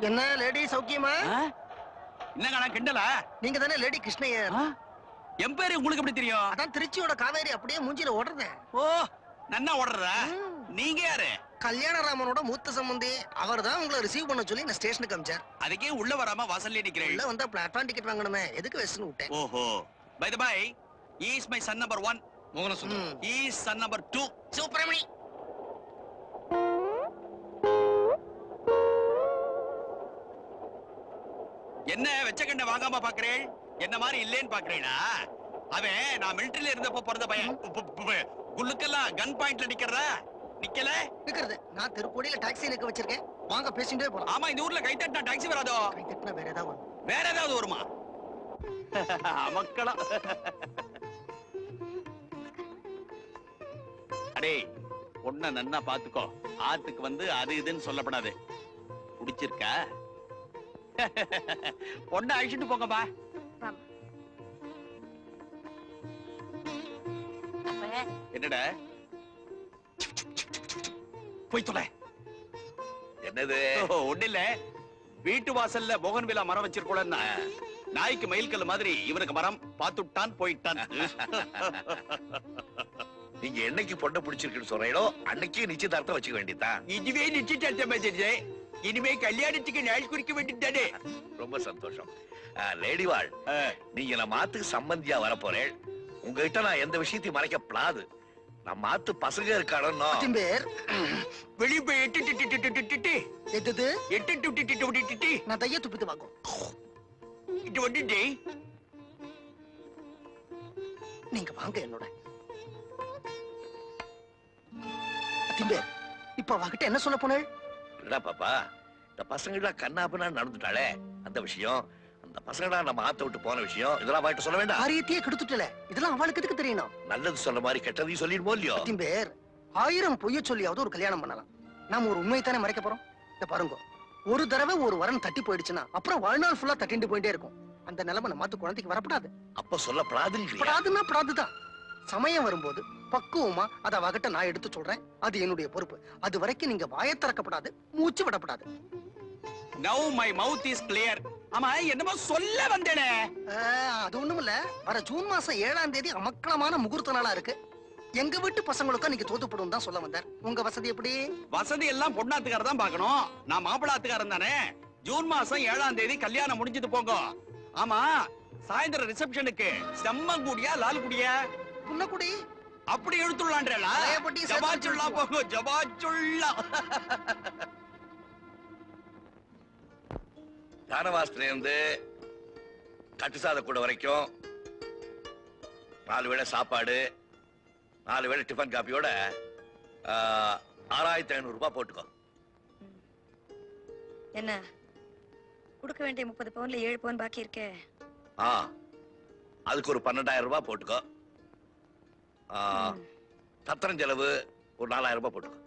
என்ன லேடி சௌக்கியமா? என்னங்க கிண்டலா? நீங்க தானே லேடி கிருஷ்ணய்யர்? என் பேரு உங்களுக்கு எப்படி தெரியும்? அதான் திருச்சியோட காவேரி அப்படியே மூஞ்சில ஓடுறத. ஓ, நன்னா ஓடுறதா? நீங்க யாரு? கல்யாணராமனோட மூத்த சம்பந்தி. அவர் தான் உங்களை ரிசீவ் பண்ண சொல்லி நான் ஸ்டேஷனுக்கு அனுப்பிச்சார். அதுக்கே உள்ள வராம வாசல்ல நிக்கிறேன். உள்ள வந்தா பிளாட்ஃபார்ம் டிக்கெட் வாங்கணுமே, எதுக்கு வெஸ்ட்னு விட்டேன். ஓஹோ. By the by, he is my son number 1 Mohanasundaram. he is son number 2 Subramani. என்ன வெச்ச கண்ண வாங்காம பாக்குறேன்? என்ன மாதிரி இல்லேன்னு பாக்குறேனா? அவன் நான் மிலிட்டரியில இருந்தப்போ பிறந்த பையன். குள்ளுக்கெல்லாம் கன் பாயிண்ட்ல நிக்கிறதா? நிக்கல நிக்கிறது. நான் திருப்பூடியில டாக்ஸி நிக்க வச்சிருக்கேன். வாங்க பேசிட்டே போலாம். ஆமா, இந்த ஊர்ல கை தட்டினா டாக்ஸி வராதோ? கை தட்டினா வேற ஏதாவது வரும். வேற ஏதாவது வருமா? மக்களா அடே, பொண்ண நன்னா பாத்துக்கோ. ஆத்துக்கு வந்து அது இதுன்னு சொல்லப்படாது. குடிச்சிருக்கா? பொண்ண அழிச்சிட்டு போங்கப்பா. என்னடா போய் தொலை. என்னது? ஒண்ணு இல்ல, வீட்டு வாசல்ல போகன்விலா மரம் வச்சிருக்கோம்னா நாய்க்கு மயில்கல்ல மாதிரி இவனுக்கு மரம் பாத்துட்டான் போயிட்டான். நீங்க என்னைக்கு பொண்ணை பிடிச்சிருக்குன்னு சொல்றீங்களோ அன்னைக்கு நிச்சயதார்த்தம் வச்சுக்க வேண்டியதான். இதுவே நிச்சயதார்த்தம். இனிமே கல்யாணத்துக்கு நாள் குறிக்க வேண்டியதானே. ரொம்ப சந்தோஷம். லேடிவாள், நீங்க நம்ம ஆத்துக்கு சம்பந்தியா வர போறேன். உங்ககிட்ட நான் எந்த விஷயத்தையும் மறைக்க பிளாது. நம்ம ஆத்து பசங்க இருக்கானோ வெளியே போய் எட்டு நான் தைய துப்பித்து வாங்கும். இது வந்துட்டே நீங்க வாங்க என்னோட. அத்திம்பேர், இப்ப அவகிட்ட என்ன சொல்ல போனேன்? இல்லடா பாப்பா, இந்த பசங்கடா கண்ணாபனா நடந்துட்டாளே அந்த விஷயம், அந்த பசங்கடா நம்ம ஆத்த விட்டு போன விஷயம், இதெல்லாம் அவகிட்ட சொல்ல வேண்டாம். ஆரியத்தையே கெடுத்துட்டல. இதெல்லாம் அவளுக்கு எதுக்கு தெரியணும்? நல்லது சொல்ல மாதிரி கெட்டதையும் சொல்லிடுமோ இல்லையோ? அத்திம்பேர், 1000 பொய்ய சொல்லியாவது ஒரு கல்யாணம் பண்ணலாம். நாம ஒரு உண்மை தானே மறைக்க போறோம். இந்த பாருங்க, ஒரு தடவை ஒரு வரன் தட்டி போயிடுச்சுன்னா அப்புறம் வாழ்நாள் ஃபுல்லா தட்டிட்டு போயிட்டே இருக்கும். அந்த நிலைமை நம்ம குழந்தைக்கு வரப்படாது. அப்ப சொல்ல படாதுன்னா படாதுதான். சமயம் வரும்போது பக்குவமா அத அவகிட்ட நான் எடுத்து சொல்றேன். அது என்னுடைய பொறுப்பு. அது வரைக்கும் நீங்க வாயை திறக்கப்படாது, மூச்சு விடப்படாது. Now my mouth is clear. ஆமா, என்னமோ சொல்ல வந்தேனே. அது ஒண்ணும் இல்ல. வர ஜூன் மாசம் 7ஆம் தேதி அமக்கலமான முகூர்த்த நாளா இருக்கு. எங்க வீட்டு பசங்களுக்கும் நீங்க தோத்துப்படும் தான் சொல்ல வந்தார். உங்க வசதி எப்படி? வசதி எல்லாம் பொண்ணாத்துக்கார தான் பாக்கணும். நான் மாப்பிள்ளாத்துக்காரன் தானே. ஜூன் மாசம் 7ஆம் தேதி கல்யாணம் முடிஞ்சது போங்க. ஆமா, சாயந்தரம் ரிசப்ஷனுக்கு செம்மங்குடியா லால்குடியா? புன்னக்குடி. அப்படி எடுத்துள்ளான்றா? ஜபாச்சுள்ளா போங்க, ஜபாச்சுள்ளா. தானவாசத்துல இருந்து கட்டுசாத கூட வரைக்கும் 4 வேளை சாப்பாடு, 4 வேளை டிஃபன் காப்பியோட 6500 ரூபாய் போட்டுக்கோ. என்ன கொடுக்க வேண்டிய 30 பவுன்ல 7 பவுன் பாக்கி இருக்கே. அதுக்கு ஒரு 12000 ரூபாய் போட்டுக்கோ. சத்திரம் செலவு ஒரு 4000 ரூபாய் போட்டுக்கோ.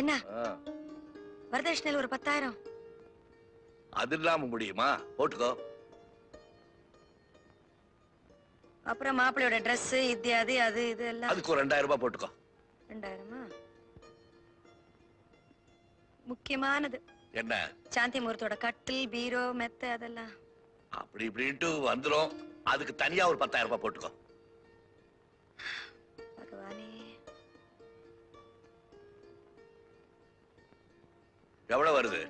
என்ன வரதட்சணையில் ஒரு 10,000? அது இல்லாம முடியுமா? போட்டுக்கோ. அப்புறம் மாப்பிள்ளையோட Dress இத்தியாதி அது இது எல்லாம் அதுக்கு ஒரு 2000 ரூபாய் போட்டுக்கோ. 2000? முக்கியமானது என்ன? சாந்தி முகூர்த்தோட கட்டில், பீரோ, மெத்தை அதெல்லாம் அப்படி இப்படின்ட்டு வந்துரும். அதுக்கு தனியா ஒரு 10,000 ரூபாய் போட்டுக்கோ. பகவானே, எவ்வளவு வருது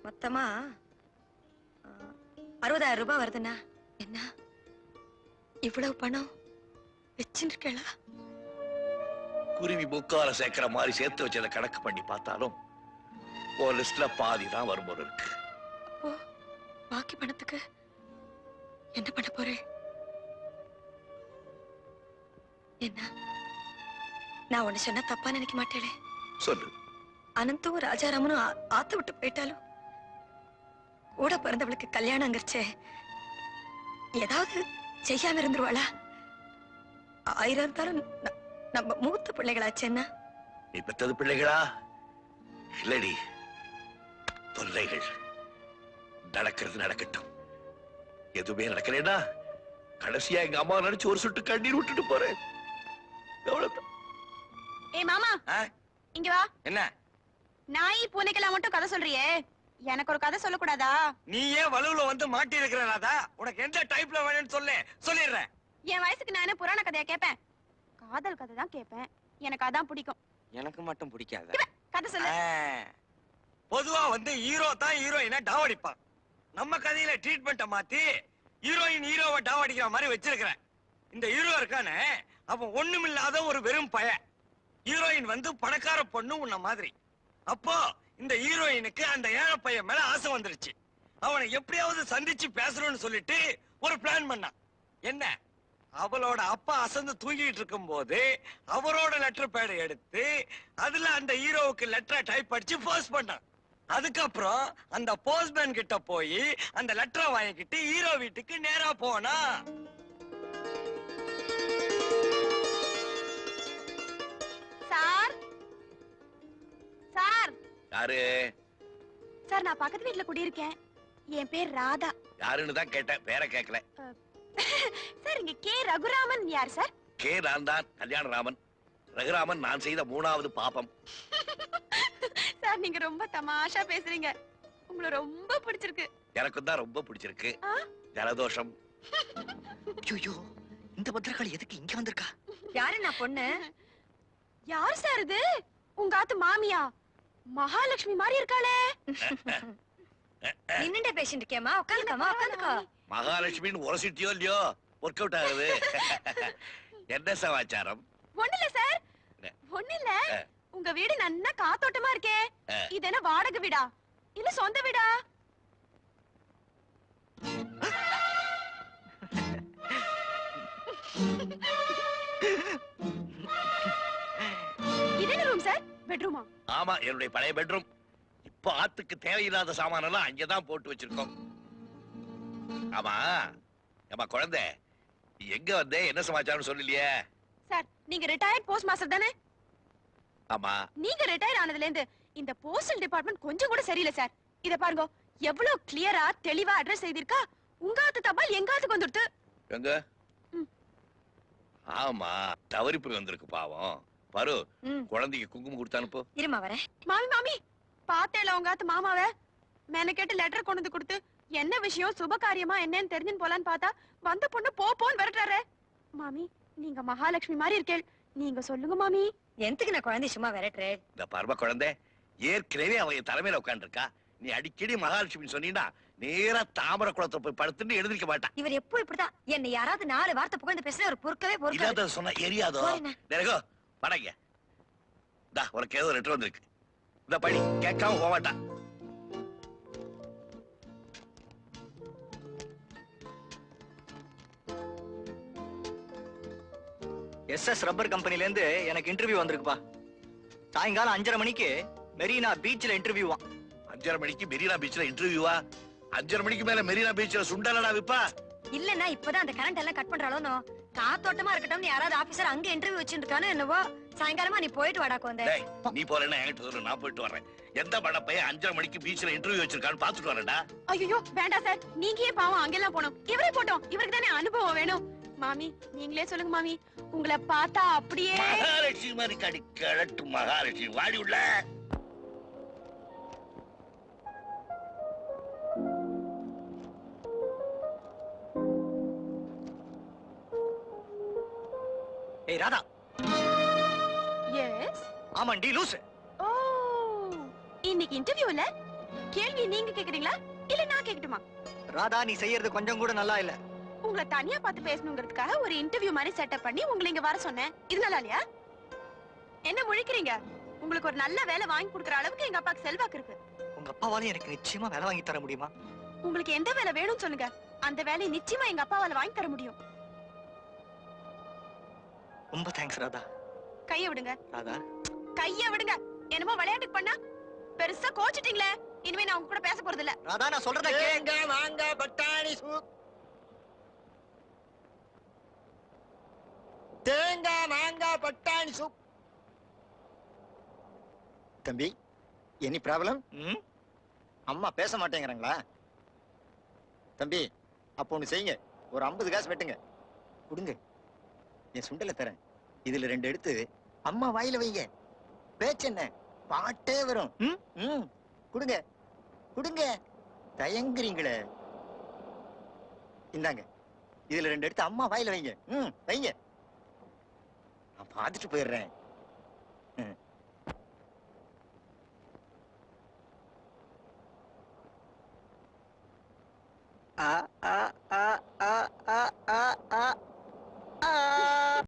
மொத்தமா? 60,000 ரூபாய் வருதுண்ணா. என்ன இவ்வளவு பணம் வச்சுருக்கா? குருவி முக்கால சேர்க்கிற மாதிரி சேர்த்து வச்சதை கணக்கு பண்ணி பார்த்தாலும் ஒரு லிஸ்ட்ல பாதி தான் வரும் போல இருக்கு. அப்போ பாக்கி பணத்துக்கு என்ன பண்ண போறேன்? என்ன நான் ஒண்ணு சொன்னா தப்பா நினைக்க மாட்டேளே? சொல்லு. அனந்தும் ராஜாராமனும் ஆத்த விட்டு போயிட்டாலும் கூட பிறந்தவளுக்கு கல்யாணங்கிறச்சே ஏதாவது செய்யாம இருந்துருவாளா? 1000 இருந்தாலும் நம்ம மூத்த பிள்ளைகளாச்சேன்னா. நீ பெற்றது பிள்ளைகளா? இல்லடி, தொல்லைகள். நடக்கிறது நடக்கட்டும். எதுவுமே நடக்கலன்னா கடைசியா எங்க அம்மா நினைச்சு ஒரு சொட்டு கண்ணீர் விட்டுட்டு போறேன். ஏய் மாமா ஆ? இங்க வா. என்ன நாய் பூனைக்கெல்லாம் மட்டும் கதை சொல்றியே, எனக்கு ஒரு கதை சொல்லக்கூடாதா? நீ ஏன் வலுவுல வந்து மாட்டி இருக்கிற ராதா? உனக்கு எந்த டைப்ல வேணும்னு சொல்லிடுறேன். என் வயசுக்கு நான் என்ன புராண கதையா கேட்பேன்? காதல் கதை தான் கேட்பேன். எனக்கு அதான் பிடிக்கும். எனக்கு மட்டும் பிடிக்காத. கதை சொல்லு. பொதுவா வந்து ஹீரோ தான் ஹீரோயினை டாவடிப்பான். நம்ம கதையில ட்ரீட்மெண்ட்டை மாத்தி ஹீரோயின் ஹீரோவை டாவடிக்கிற மாதிரி வச்சிருக்கிறேன். இந்த ஹீரோ இருக்கானே, அவன் ஒண்ணுமில்லாத ஒரு வெறும் பையன். ஹீரோயின் வந்து பணக்கார பொண்ணு உன்ன மாதிரி. அப்போ இந்த ஹீரோயினுக்கு அந்த ஏழை பையன் மேல ஆசை வந்துருச்சு. அவனை எப்படியாவது சந்திச்சு பேசணும்னு சொல்லிட்டு ஒரு பிளான் பண்ணான். என்ன, அவளோட அப்பா அசந்து தூங்கிட்டு இருக்கும் போது அவரோட லெட்டர் பேடை எடுத்து அதுல அந்த ஹீரோவுக்கு லெட்டரை டைப் அடிச்சு போஸ்ட் பண்ணான். அதுக்கப்புறம் அந்த போஸ்ட்மேன் கிட்ட போய் அந்த லெட்டரை வாங்கிக்கிட்டு ஹீரோ வீட்டுக்கு நேரா போனா. சார் சார் யாரு? சார், நான் பக்கத்து வீட்டுல குடியிருக்கேன். என் பேர் ராதா. யாருன்னு தான் கேட்டேன், பேரை கேட்கல. சார், இங்க கே ரகுராமன் யார் சார்? கே நான் தான், கல்யாணராமன். ரகுராமன் நான் செய்த 3வது பாப்பம். சார், நீங்க ரொம்ப தமாஷா பேசுறீங்க. உங்களை ரொம்ப பிடிச்சிருக்கு. எனக்கும் தான் ரொம்ப பிடிச்சிருக்கு. ஜலதோஷம். ஐயோ, இந்த பத்திரக்காளி எதுக்கு இங்க வந்திருக்கா? யாரு நான் பொண்ணு? யார் சார் இது? உங்க ஆத்து மாமியா? மகாலட்சுமி மாதிரி இருக்காளே. நின்னுட்டே பேசிட்டு இருக்கேமா, உட்காந்துக்கமா, உட்காந்துக்கோ. மகாலட்சுமின்னு உரசிட்டியோ இல்லையோ, ஒர்க் அவுட் ஆகுது. என்ன சமாச்சாரம்? ஒண்ணுல சார், ஒண்ணுல. உங்க வீடு நன்னா காத்தோட்டமா இருக்கே. இது என்ன வாடகை வீடா இல்ல சொந்த வீடா? இது என்ன ரூம் சார்? பெட்ரூமா? ஆமா, என்னுடைய பழைய பெட்ரூம். இப்ப ஆத்துக்கு தேவையில்லாத சாமானெல்லாம் அங்கதான் போட்டு வச்சிருக்கோம். ஆமா ஆமா, குழந்தை நீ எங்க வந்தே, என்ன சமாச்சாரம் சொல்லலையே? சார், நீங்க ரிட்டையர்ட் போஸ்ட் மாஸ்டர் தானே? ஆமா. நீங்க ரிட்டையர் ஆனதுல இருந்து இந்த போஸ்டல் டிபார்ட்மெண்ட் கொஞ்சம் கூட சரியில்லை சார். இத பாருங்க, எவ்வளவு கிளியரா தெளிவா அட்ரஸ் எழுதிருக்கா. உங்காத்து தபால் எங்காத்துக்கு வந்துடுது. எங்க? ஆமா, தவறி போய் வந்திருக்கு பாவம். பாரு, குழந்தைக்கு குங்குமம் கொடுத்து அனுப்பு. இருமா வரேன். மாமி மாமி, பாத்தேல உங்காத்து மாமாவ மேல கேட்டு லெட்டர் கொண்டு வந்து கொடுத்து என்ன விஷயம், சுப காரியமா என்னன்னு தெரிஞ்சுன்னு போலான்னு பார்த்தா வந்த பொண்ணு போன்னு விரட்டுறாரு. மாமி, நீங்க மகாலட்சுமி மாதிரி இருக்கேள், நீங்க சொல்லுங்க மாமி. எதுக்கு நான் குழந்தை சும்மா விரட்டுறேன்? இந்த பரம குழந்தை ஏற்கனவே அவன் தலைமையில உட்காந்துருக்கா. நீ அடிக்கடி மகாலட்சுமி சொன்னீங்கன்னா நேரா தாமரை குளத்துல போய் படுத்துட்டு எழுந்திருக்க மாட்டான். இவர் எப்போ இப்படிதான் என்னை யாராவது 4 வார்த்தை புகழ்ந்து பேசுற ஒரு பொறுக்கவே பொறுக்காது. இல்லாத சொன்ன எரியாதோ. நெருகோ படங்க. தா, உனக்கு ஏதோ லெட்டர் வந்திருக்கு. இந்த படி கேட்காம போக மாட்டான். SS ரப்பர் கம்பெனில இருந்து எனக்கு இன்டர்வியூ வந்திருக்குப்பா. சாயங்காலம் 5:30 மணிக்கு மெரினா பீச்ல இன்டர்வியூவா. 5:30 மணிக்கு மெரினா பீச்ல இன்டர்வியூவா? 5:30 மணிக்கு மேல மெரினா பீச்ல சுண்டலடா விப்பா. இல்லன்னா இப்பதான் அந்த கரண்ட் எல்லாம் கட் பண்றாளோ. காத்தோட்டமா இருக்கட்டும், யாராவது ஆபீசர் அங்க இன்டர்வியூ வச்சிருக்கானு என்னவோ. சாயங்காலமா நீ போயிட்டு வாடா குழந்தை. நீ போறேன்னா என்கிட்ட சொல்லு, நான் போயிட்டு வரேன். எந்த பட பையன் 5:30 மணிக்கு பீச்ல இன்டர்வியூ வச்சிருக்கான்னு பாத்துட்டு வரேன்டா. ஐயோ வேண்டாம் சார், நீங்க ஏன் பாவம் அங்கெல்லாம் போனோம்? இவரே போட்டோம், இவருக்கு தானே அனுபவம் வேணும். மாமி, நீங்களே சொல்லுங்க மாமி. உங்களை பார்த்தா அப்படியே மகாலட்சுமி மாதிரி கடி கிழட்டு மகாலட்சுமி. வாடி உள்ள. ஏய் ராதா. எஸ். ஆமாண்டி லூசு. ஓ, இன்னைக்கு இன்டர்வியூல கேள்வி நீங்க கேக்குறீங்களா இல்ல நான் கேக்கட்டுமா? ராதா, நீ செய்யறது கொஞ்சம் கூட நல்லா இல்ல. உங்களை தனியா பார்த்து பேசணுங்கிறதுக்காக ஒரு இன்டர்வியூ மாதிரி செட்டப் பண்ணி உங்களை இங்க வர சொன்னேன். இது நல்லா இல்லையா? என்ன முழிக்கிறீங்க? உங்களுக்கு ஒரு நல்ல வேலை வாங்கி கொடுக்கற அளவுக்கு எங்க அப்பாக்கு செல்வாக்கு இருக்கு. உங்க அப்பாவால எனக்கு நிச்சயமா வேலை வாங்கி தர முடியுமா? உங்களுக்கு எந்த வேலை வேணும்னு சொல்லுங்க, அந்த வேலையை நிச்சயமா எங்க அப்பாவால வாங்கி தர முடியும். ரொம்ப தேங்க்ஸ் ராதா. கைய விடுங்க. ராதா, கைய விடுங்க. என்னமோ விளையாட்டுக்கு பண்ணா பெருசா கோச்சிட்டீங்களே. இனிமே நான் உங்க கூட பேச போறது இல்ல. ராதா, நான் சொல்றத கேங்க. வாங்க பட்டாணி சூப். தேங்காய் மாங்காய் பட்டாணி சூப். தம்பி, எனி ப்ராப்ளம்? அம்மா பேச மாட்டேங்கிறாங்களா? தம்பி, அப்போ ஒண்ணு செய்யுங்க, ஒரு 50 காசு வெட்டுங்க, கொடுங்க. என் சுண்டலை தரேன், இதுல 2 எடுத்து அம்மா வாயில வைங்க. பேச்சு என்ன, பாட்டே வரும். ம் ம் கொடுங்க கொடுங்க, தயங்குறீங்களே. இந்தாங்க, இதுல 2 எடுத்து அம்மா வாயில வைங்க. ம் வைங்க, நான் பார்த்துட்டு போயிடுறேன். ம். ஆ, ஆ,